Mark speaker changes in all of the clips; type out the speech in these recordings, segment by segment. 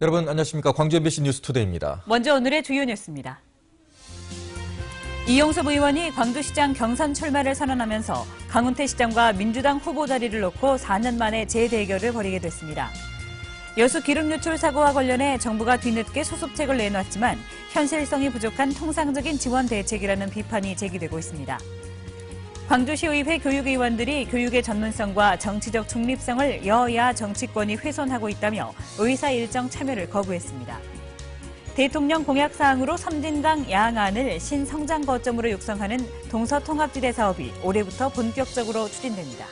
Speaker 1: 여러분 안녕하십니까. 광주 MBC 뉴스투데이입니다.
Speaker 2: 먼저 오늘의 주요 뉴스입니다. 이용섭 의원이 광주시장 경선 출마를 선언하면서 강훈태 시장과 민주당 후보 자리를 놓고 4년 만에 재대결을 벌이게 됐습니다. 여수 기름 유출 사고와 관련해 정부가 뒤늦게 소속책을 내놨지만 현실성이 부족한 통상적인 지원 대책이라는 비판이 제기되고 있습니다. 광주시의회 교육의원들이 교육의 전문성과 정치적 중립성을 여야 정치권이 훼손하고 있다며 의사 일정 참여를 거부했습니다. 대통령 공약 사항으로 섬진강 야항안을 신성장 거점으로 육성하는 동서통합지대 사업이 올해부터 본격적으로 추진됩니다.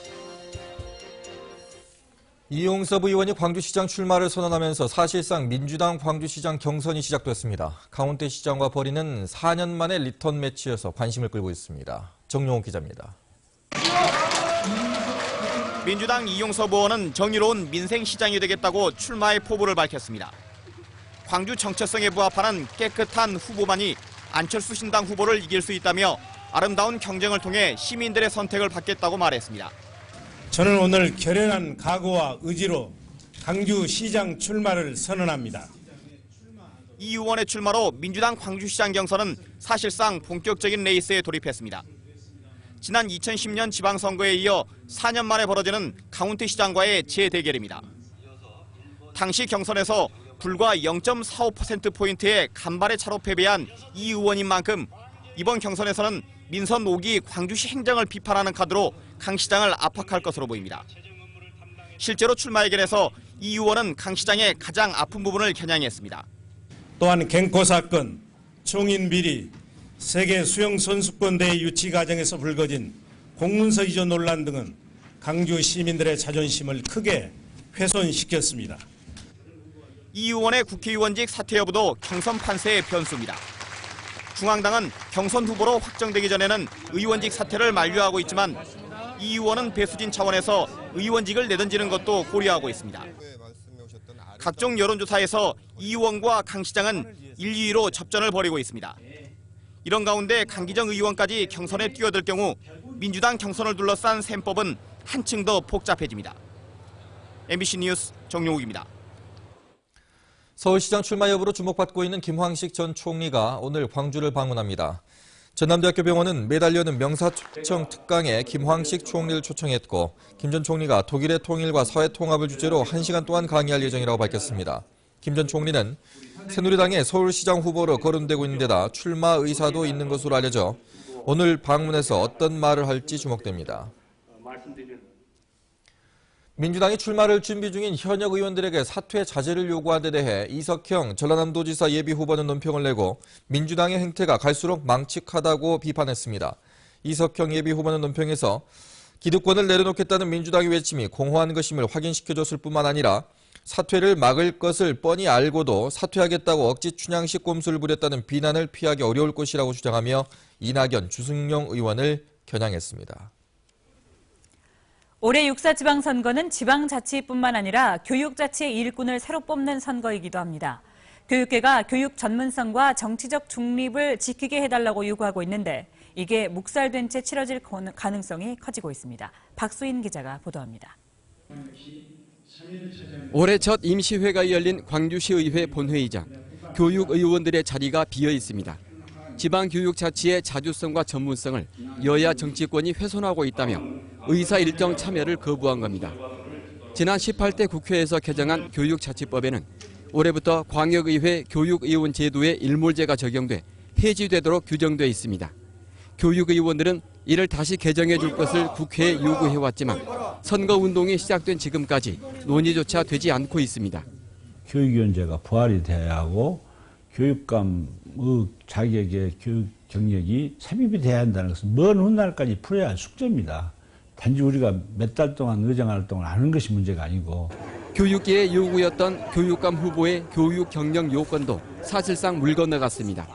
Speaker 1: 이용섭 의원이 광주시장 출마를 선언하면서 사실상 민주당 광주시장 경선이 시작됐습니다. 강훈태 시장과 벌이는 4년 만의 리턴 매치여서 관심을 끌고 있습니다. 정용욱 기자입니다.
Speaker 3: 민주당 이용섭 의원은 정의로운 민생시장이 되겠다고 출마의 포부를 밝혔습니다. 광주 정체성에 부합하는 깨끗한 후보만이 안철수 신당 후보를 이길 수 있다며 아름다운 경쟁을 통해 시민들의 선택을 받겠다고 말했습니다.
Speaker 4: 저는 오늘 결연한 각오와 의지로 광주시장 출마를 선언합니다.
Speaker 3: 이 의원의 출마로 민주당 광주시장 경선은 사실상 본격적인 레이스에 돌입했습니다. 지난 2010년 지방선거에 이어 4년 만에 벌어지는 강훈태 시장과의 재대결입니다. 당시 경선에서 불과 0.45%포인트의 간발의 차로 패배한 이 의원인 만큼 이번 경선에서는 민선 5기 광주시 행정을 비판하는 카드로 강 시장을 압박할 것으로 보입니다. 실제로 출마 의견에서 이 의원은 강 시장의 가장 아픈 부분을 겨냥했습니다.
Speaker 4: 또한 갱코 사건, 총인 비리, 세계 수영 선수권 대회 유치 과정에서 불거진 공문서 위조 논란 등은 광주 시민들의 자존심을 크게 훼손시켰습니다.
Speaker 3: 이 의원의 국회의원직 사퇴 여부도 경선 판세의 변수입니다. 중앙당은 경선 후보로 확정되기 전에는 의원직 사퇴를 만류하고 있지만 이 의원은 배수진 차원에서 의원직을 내던지는 것도 고려하고 있습니다. 각종 여론조사에서 이 의원과 강 시장은 1, 2위로 접전을 벌이고 있습니다. 이런 가운데 강기정 의원까지 경선에 뛰어들 경우 민주당 경선을 둘러싼 셈법은 한층 더 복잡해집니다. MBC 뉴스 정용욱입니다.
Speaker 1: 서울시장 출마 여부로 주목받고 있는 김황식 전 총리가 오늘 광주를 방문합니다. 전남대학교 병원은 매달 여는 명사초청 특강에 김황식 총리를 초청했고 김 전 총리가 독일의 통일과 사회 통합을 주제로 1시간 동안 강의할 예정이라고 밝혔습니다. 김 전 총리는 새누리당의 서울시장 후보로 거론되고 있는 데다 출마 의사도 있는 것으로 알려져 오늘 방문해서 어떤 말을 할지 주목됩니다. 민주당이 출마를 준비 중인 현역 의원들에게 사퇴 자제를 요구한 데 대해 이석형 전라남도지사 예비후보는 논평을 내고 민주당의 행태가 갈수록 망측하다고 비판했습니다. 이석형 예비후보는 논평에서 기득권을 내려놓겠다는 민주당의 외침이 공허한 것임을 확인시켜줬을 뿐만 아니라 사퇴를 막을 것을 뻔히 알고도 사퇴하겠다고 억지 춘향식 꼼수를 부렸다는 비난을 피하기 어려울 것이라고 주장하며 이낙연, 주승용 의원을 겨냥했습니다.
Speaker 2: 올해 6.4 지방선거는 지방자치뿐만 아니라 교육자치의 일꾼을 새로 뽑는 선거이기도 합니다. 교육계가 교육 전문성과 정치적 중립을 지키게 해달라고 요구하고 있는데 이게 묵살된 채 치러질 가능성이 커지고 있습니다. 박수인 기자가 보도합니다.
Speaker 5: 올해 첫 임시회가 열린 광주시의회 본회의장, 교육의원들의 자리가 비어 있습니다. 지방교육자치의 자주성과 전문성을 여야 정치권이 훼손하고 있다며 의사 일정 참여를 거부한 겁니다. 지난 18대 국회에서 개정한 교육자치법에는 올해부터 광역의회 교육의원 제도에 일몰제가 적용돼 폐지되도록 규정돼 있습니다. 교육의원들은 이를 다시 개정해 줄 것을 국회에 요구해왔지만 선거운동이 시작된 지금까지 논의조차 되지 않고 있습니다.
Speaker 6: 교육위원제가 부활이 돼야 하고 교육감의 자격의 교육 경력이 삽입이 돼야 한다는 것은 먼 훗날까지 풀어야 할 숙제입니다. 단지 우리가 몇 달 동안 의정할 동안 하는 것이 문제가 아니고.
Speaker 5: 교육계의 요구였던 교육감 후보의 교육 경력 요건도 사실상 물 건너갔습니다.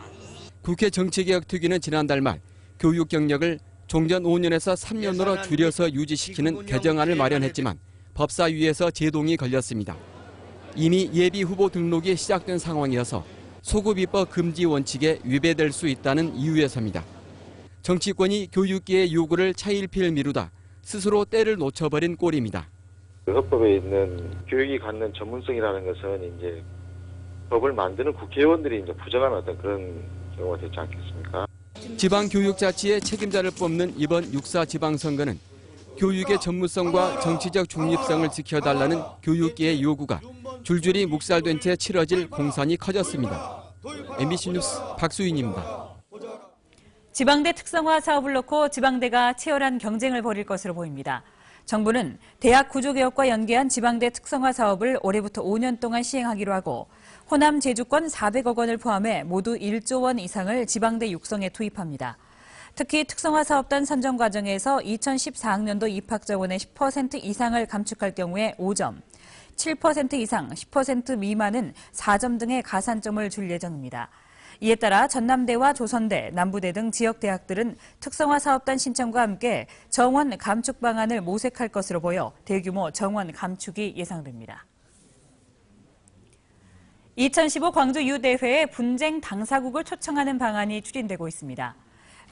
Speaker 5: 국회 정치개혁특위는 지난달 말 교육 경력을 종전 5년에서 3년으로 줄여서 유지시키는 개정안을 마련했지만 법사위에서 제동이 걸렸습니다. 이미 예비 후보 등록이 시작된 상황이어서 소급 입법 금지 원칙에 위배될 수 있다는 이유에서입니다. 정치권이 교육계의 요구를 차일피일 미루다 스스로 때를 놓쳐버린 꼴입니다.
Speaker 7: 헌법에 있는 교육이 갖는 전문성이라는 것은 이제 법을 만드는 국회의원들이 이제 부정하는 어떤 그런 경우가 되지 않겠습니까?
Speaker 5: 지방교육자치의 책임자를 뽑는 이번 6.4 지방선거는 교육의 전문성과 정치적 중립성을 지켜달라는 교육계의 요구가 줄줄이 묵살된 채 치러질 공산이 커졌습니다. MBC 뉴스 박수인입니다.
Speaker 2: 지방대 특성화 사업을 놓고 지방대가 치열한 경쟁을 벌일 것으로 보입니다. 정부는 대학 구조개혁과 연계한 지방대 특성화 사업을 올해부터 5년 동안 시행하기로 하고 호남 제주권 400억 원을 포함해 모두 1조 원 이상을 지방대 육성에 투입합니다. 특히 특성화 사업단 선정 과정에서 2014학년도 입학 정원의 10% 이상을 감축할 경우에 5점, 7% 이상 10% 미만은 4점 등의 가산점을 줄 예정입니다. 이에 따라 전남대와 조선대, 남부대 등 지역 대학들은 특성화 사업단 신청과 함께 정원 감축 방안을 모색할 것으로 보여 대규모 정원 감축이 예상됩니다. 2015 광주 유대회에 분쟁 당사국을 초청하는 방안이 추진되고 있습니다.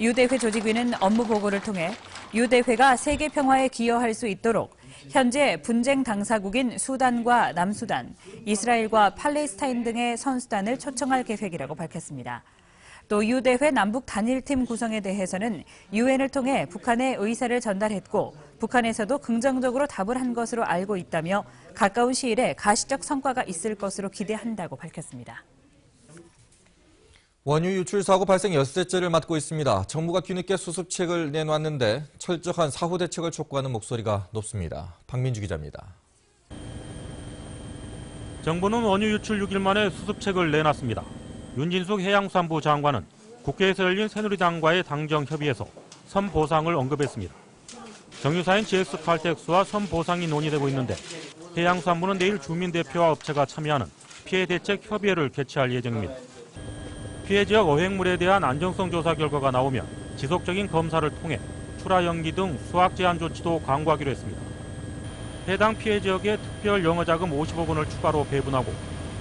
Speaker 2: 유대회 조직위는 업무 보고를 통해 유대회가 세계 평화에 기여할 수 있도록 현재 분쟁 당사국인 수단과 남수단, 이스라엘과 팔레스타인 등의 선수단을 초청할 계획이라고 밝혔습니다. 또 유대회 남북 단일팀 구성에 대해서는 유엔을 통해 북한의 의사를 전달했고 북한에서도 긍정적으로 답을 한 것으로 알고 있다며 가까운 시일에 가시적 성과가 있을 것으로 기대한다고 밝혔습니다.
Speaker 1: 원유 유출 사고 발생 6대째를 맞고 있습니다. 정부가 뒤늦게 수습책을 내놨는데 철저한 사후 대책을 촉구하는 목소리가 높습니다. 박민주 기자입니다.
Speaker 8: 정부는 원유 유출 6일 만에 수습책을 내놨습니다. 윤진숙 해양수산부 장관은 국회에서 열린 새누리당과의 당정 협의에서 선보상을 언급했습니다. 정유사인 GS칼텍스와 선보상이 논의되고 있는데 해양수산부는 내일 주민대표와 업체가 참여하는 피해 대책 협의회를 개최할 예정입니다. 피해 지역 어획물에 대한 안정성 조사 결과가 나오면 지속적인 검사를 통해 출하 연기 등 수확 제한 조치도 강구하기로 했습니다. 해당 피해 지역에 특별 영어자금 50억 원을 추가로 배분하고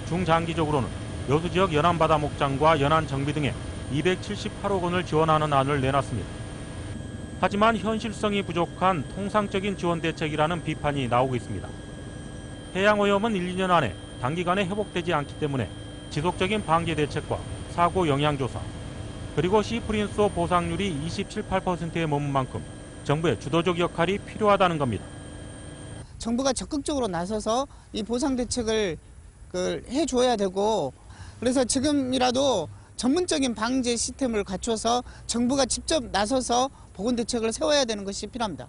Speaker 8: 중장기적으로는 여수 지역 연안바다 목장과 연안 정비 등에 278억 원을 지원하는 안을 내놨습니다. 하지만 현실성이 부족한 통상적인 지원 대책이라는 비판이 나오고 있습니다. 해양오염은 1, 2년 안에 단기간에 회복되지 않기 때문에 지속적인 방제 대책과 사고 영향조사, 그리고 시프린소 보상률이 27~8%에 머문 만큼 정부의 주도적 역할이 필요하다는 겁니다.
Speaker 9: 정부가 적극적으로 나서서 이 보상 대책을 해줘야 되고 그래서 지금이라도 전문적인 방제 시스템을 갖춰서 정부가 직접 나서서 보건 대책을 세워야 되는 것이 필요합니다.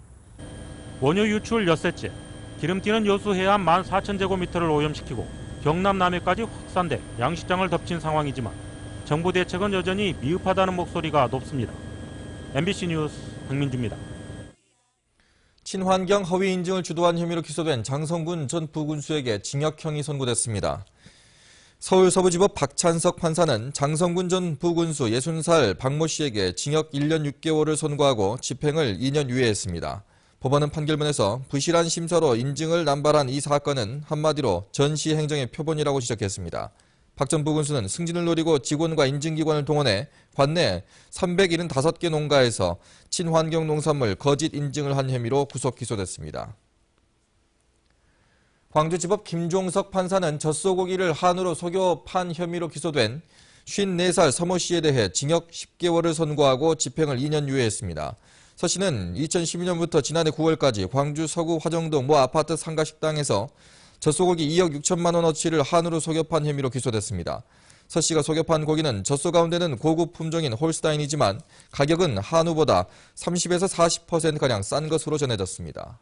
Speaker 8: 원유 유출 엿새째, 기름튀는 여수 해안 14,000제곱미터를 오염시키고 경남 남해까지 확산돼 양식장을 덮친 상황이지만 정부 대책은 여전히 미흡하다는 목소리가 높습니다. MBC 뉴스 박민주입니다.
Speaker 1: 친환경 허위 인증을 주도한 혐의로 기소된 장성군 전 부군수에게 징역형이 선고됐습니다. 서울 서부지법 박찬석 판사는 장성군 전 부군수 60살 박모 씨에게 징역 1년 6개월을 선고하고 집행을 2년 유예했습니다. 법원은 판결문에서 부실한 심사로 인증을 남발한 이 사건은 한마디로 전시행정의 표본이라고 지적했습니다. 박 전 부군수는 승진을 노리고 직원과 인증기관을 동원해 관내 375개 농가에서 친환경 농산물 거짓 인증을 한 혐의로 구속 기소됐습니다. 광주지법 김종석 판사는 젖소고기를 한우로 속여 판 혐의로 기소된 54살 서모 씨에 대해 징역 10개월을 선고하고 집행을 2년 유예했습니다. 서 씨는 2012년부터 지난해 9월까지 광주 서구 화정동 모 아파트 상가식당에서 젖소고기 2억 6천만 원어치를 한우로 속여 판 혐의로 기소됐습니다. 서 씨가 속여 판 고기는 젖소 가운데는 고급 품종인 홀스타인이지만 가격은 한우보다 30에서 40%가량 싼 것으로 전해졌습니다.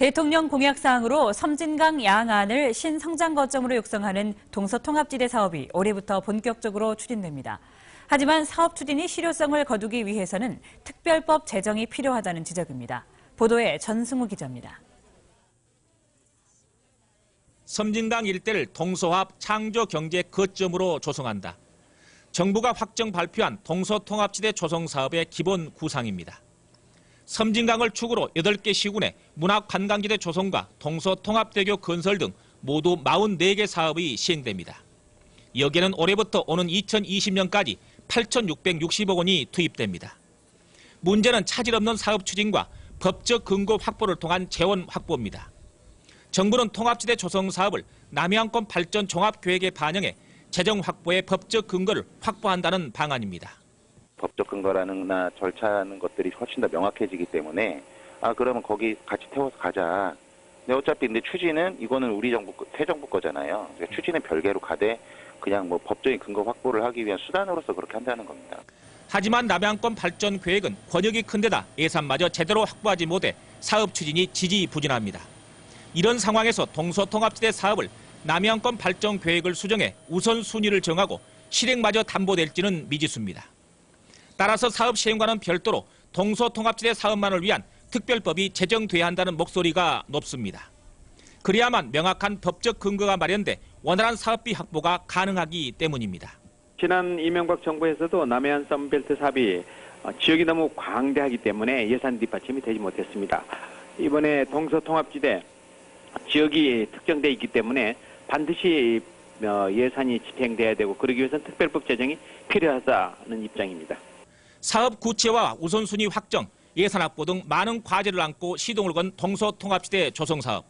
Speaker 2: 대통령 공약사항으로 섬진강 양안을 신성장 거점으로 육성하는 동서통합지대 사업이 올해부터 본격적으로 추진됩니다. 하지만 사업 추진이 실효성을 거두기 위해서는 특별법 제정이 필요하다는 지적입니다. 보도에 전승우 기자입니다.
Speaker 10: 섬진강 일대를 동서합 창조 경제 거점으로 조성한다. 정부가 확정 발표한 동서통합지대 조성 사업의 기본 구상입니다. 섬진강을 축으로 8개 시군의 문화관광지대 조성과 동서통합대교 건설 등 모두 44개 사업이 시행됩니다. 여기에는 올해부터 오는 2020년까지 8,660억 원이 투입됩니다. 문제는 차질 없는 사업 추진과 법적 근거 확보를 통한 재원 확보입니다. 정부는 통합지대 조성 사업을 남해안권 발전 종합계획에 반영해 재정 확보의 법적 근거를 확보한다는 방안입니다.
Speaker 11: 법적 근거라는나 절차하는 것들이 훨씬 더 명확해지기 때문에 그러면 거기 같이 태워서 가자. 근데 어차피 추진은 이거는 우리 정부 새 정부 거잖아요. 그러니까 추진은 별개로 가되 그냥 법적인 근거 확보를 하기 위한 수단으로서 그렇게 한다는 겁니다.
Speaker 10: 하지만 남해안권 발전 계획은 권역이 큰 데다 예산마저 제대로 확보하지 못해 사업 추진이 지지부진합니다. 이런 상황에서 동서통합지대 사업을 남해안권 발전 계획을 수정해 우선순위를 정하고 실행마저 담보될지는 미지수입니다. 따라서 사업 시행과는 별도로 동서통합지대 사업만을 위한 특별법이 제정돼야 한다는 목소리가 높습니다. 그래야만 명확한 법적 근거가 마련돼 원활한 사업비 확보가 가능하기 때문입니다.
Speaker 12: 지난 이명박 정부에서도 남해안 썬벨트 사업이 지역이 너무 광대하기 때문에 예산 뒷받침이 되지 못했습니다. 이번에 동서통합지대 지역이 특정돼 있기 때문에 반드시 예산이 집행돼야 되고 그러기 위해서는 특별법 제정이 필요하다는 입장입니다.
Speaker 10: 사업 구체화, 우선순위 확정, 예산 확보 등 많은 과제를 안고 시동을 건 동서통합지대 조성사업.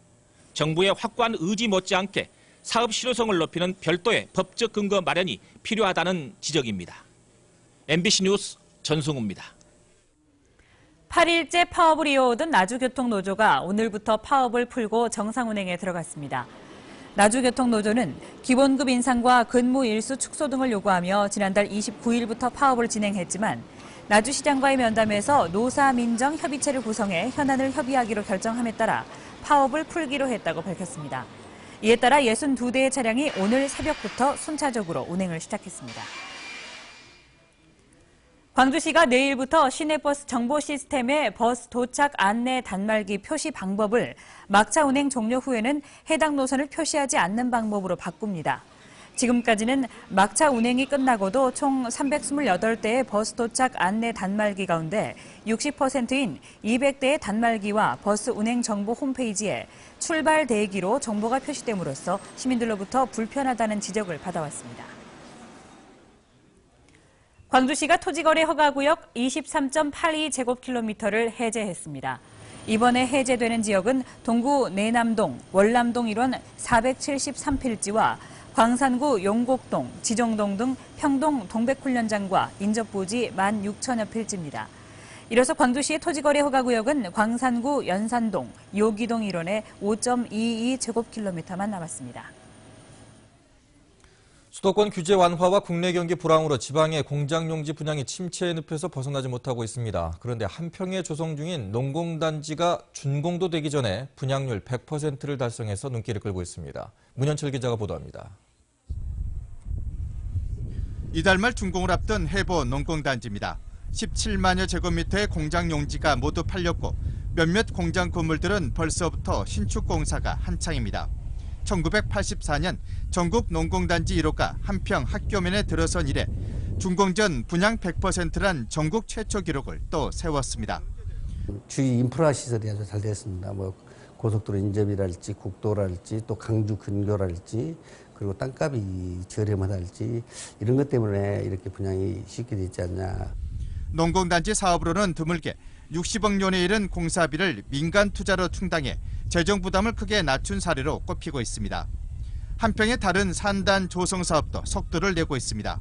Speaker 10: 정부의 확고한 의지 못지않게 사업 실효성을 높이는 별도의 법적 근거 마련이 필요하다는 지적입니다. MBC 뉴스 전승우입니다.
Speaker 2: 8일째 파업을 이어오던 나주교통노조가 오늘부터 파업을 풀고 정상운행에 들어갔습니다. 나주교통노조는 기본급 인상과 근무 일수 축소 등을 요구하며 지난달 29일부터 파업을 진행했지만 나주시장과의 면담에서 노사민정협의체를 구성해 현안을 협의하기로 결정함에 따라 파업을 풀기로 했다고 밝혔습니다. 이에 따라 62대의 차량이 오늘 새벽부터 순차적으로 운행을 시작했습니다. 광주시가 내일부터 시내버스 정보 시스템의 버스 도착 안내 단말기 표시 방법을 막차 운행 종료 후에는 해당 노선을 표시하지 않는 방법으로 바꿉니다. 지금까지는 막차 운행이 끝나고도 총 328대의 버스 도착 안내 단말기 가운데 60%인 200대의 단말기와 버스 운행 정보 홈페이지에 출발 대기로 정보가 표시됨으로써 시민들로부터 불편하다는 지적을 받아왔습니다. 광주시가 토지거래 허가구역 23.82제곱킬로미터를 해제했습니다. 이번에 해제되는 지역은 동구 내남동, 월남동 일원 473필지와 광산구 용곡동, 지정동 등 평동 동백훈련장과 인접부지 16,000여 필지입니다. 이로써 광주시의 토지거래 허가구역은 광산구 연산동, 요기동 일원의 5.22제곱킬로미터만 남았습니다.
Speaker 1: 수도권 규제 완화와 국내 경기 불황으로 지방의 공장 용지 분양이 침체의 늪에서 벗어나지 못하고 있습니다. 그런데 한 평에 조성 중인 농공단지가 준공도 되기 전에 분양률 100%를 달성해서 눈길을 끌고 있습니다. 문현철 기자가 보도합니다.
Speaker 3: 이달 말 준공을 앞둔 해보 농공단지입니다. 17만여 제곱미터의 공장 용지가 모두 팔렸고 몇몇 공장 건물들은 벌써부터 신축 공사가 한창입니다. 1984년 전국 농공단지 1호가 한평 학교면에 들어선 이래 준공 전 분양 100%란 전국 최초 기록을 또 세웠습니다.
Speaker 13: 주위 인프라 시설이 아주 잘 됐습니다. 고속도로 인접이랄지 국도랄지 또 강주 근교랄지 그리고 땅값이 저렴하달지 이런 것 때문에 이렇게 분양이 쉽게 되지 않냐.
Speaker 3: 농공단지 사업으로는 드물게 60억 원에 이른 공사비를 민간 투자로 충당해 재정 부담을 크게 낮춘 사례로 꼽히고 있습니다. 한평의 다른 산단 조성 사업도 속도를 내고 있습니다.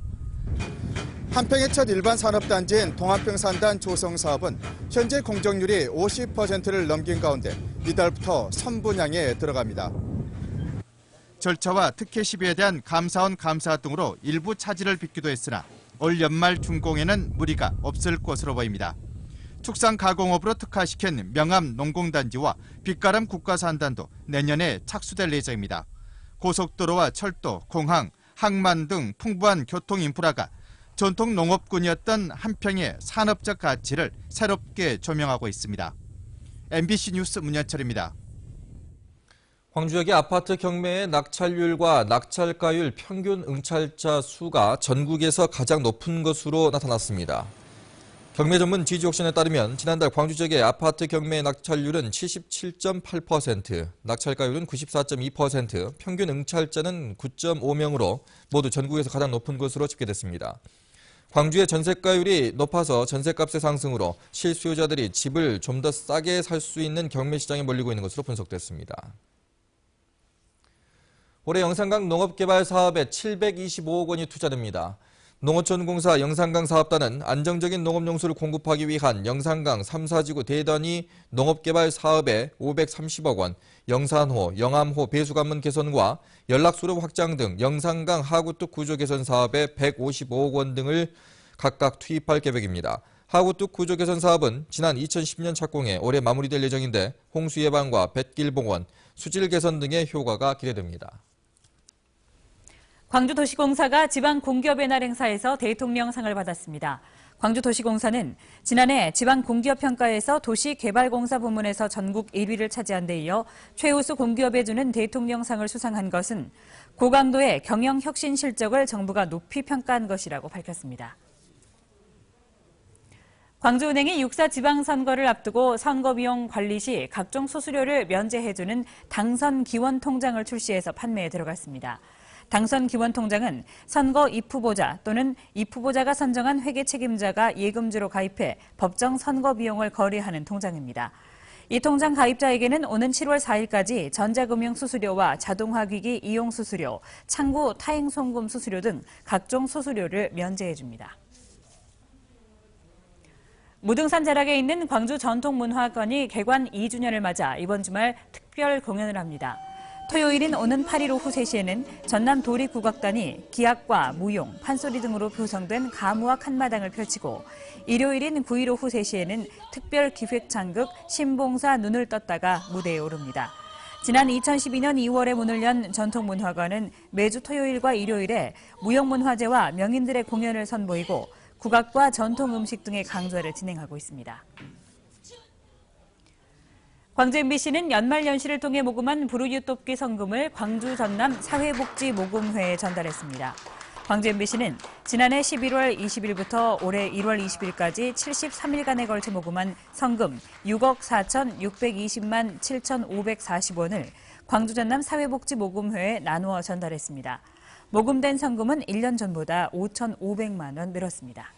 Speaker 3: 한평의 첫 일반 산업단지인 동한평 산단 조성 사업은 현재 공정률이 50%를 넘긴 가운데 이달부터 선분양에 들어갑니다. 절차와 특혜 시비에 대한 감사원 감사 등으로 일부 차질을 빚기도 했으나 올 연말 준공에는 무리가 없을 것으로 보입니다. 축산 가공업으로 특화시킨 명암 농공단지와 빛가람 국가산단도 내년에 착수될 예정입니다. 고속도로와 철도, 공항, 항만 등 풍부한 교통 인프라가 전통 농업군이었던 한평의 산업적 가치를 새롭게 조명하고 있습니다. MBC 뉴스 문현철입니다.
Speaker 1: 광주역의 아파트 경매의 낙찰률과 낙찰가율 평균 응찰자 수가 전국에서 가장 높은 것으로 나타났습니다. 경매 전문 지지옥션에 따르면 지난달 광주 지역의 아파트 경매 낙찰률은 77.8%, 낙찰가율은 94.2%, 평균 응찰자는 9.5명으로 모두 전국에서 가장 높은 것으로 집계됐습니다. 광주의 전세가율이 높아서 전세값의 상승으로 실수요자들이 집을 좀 더 싸게 살 수 있는 경매 시장에 몰리고 있는 것으로 분석됐습니다. 올해 영산강 농업개발 사업에 725억 원이 투자됩니다. 농어촌공사 영산강 사업단은 안정적인 농업용수를 공급하기 위한 영산강 3사지구 대단위 농업개발 사업에 530억 원, 영산호, 영암호 배수관문 개선과 연락수로 확장 등 영산강 하구뚝 구조 개선 사업에 155억 원 등을 각각 투입할 계획입니다. 하구뚝 구조 개선 사업은 지난 2010년 착공해 올해 마무리될 예정인데 홍수 예방과 뱃길 복원, 수질 개선 등의 효과가 기대됩니다.
Speaker 2: 광주도시공사가 지방공기업의 날 행사에서 대통령상을 받았습니다. 광주도시공사는 지난해 지방공기업평가에서 도시개발공사 부문에서 전국 1위를 차지한 데 이어 최우수 공기업에 주는 대통령상을 수상한 것은 고강도의 경영혁신 실적을 정부가 높이 평가한 것이라고 밝혔습니다. 광주은행이 6.4 지방선거를 앞두고 선거비용 관리 시 각종 수수료를 면제해주는 당선기원통장을 출시해서 판매에 들어갔습니다. 당선기원통장은 선거 입후보자 또는 입후보자가 선정한 회계 책임자가 예금주로 가입해 법정 선거비용을 거래하는 통장입니다. 이 통장 가입자에게는 오는 7월 4일까지 전자금융 수수료와 자동화기기 이용 수수료, 창구 타행송금 수수료 등 각종 수수료를 면제해줍니다. 무등산 자락에 있는 광주 전통문화관이 개관 2주년을 맞아 이번 주말 특별 공연을 합니다. 토요일인 오는 8일 오후 3시에는 전남 도립국악단이 기악과 무용, 판소리 등으로 구성된 가무악 한마당을 펼치고 일요일인 9일 오후 3시에는 특별 기획창극 신봉사 눈을 떴다가 무대에 오릅니다. 지난 2012년 2월에 문을 연 전통문화관은 매주 토요일과 일요일에 무형문화재와 명인들의 공연을 선보이고 국악과 전통음식 등의 강좌를 진행하고 있습니다. 광주 MBC는 연말연시를 통해 모금한 불우이웃 돕기 성금을 광주 전남 사회복지모금회에 전달했습니다. 광주 MBC는 지난해 11월 20일부터 올해 1월 20일까지 73일간에 걸쳐 모금한 성금 6억 4,620만 7,540원을 광주 전남 사회복지모금회에 나누어 전달했습니다. 모금된 성금은 1년 전보다 5,500만 원 늘었습니다.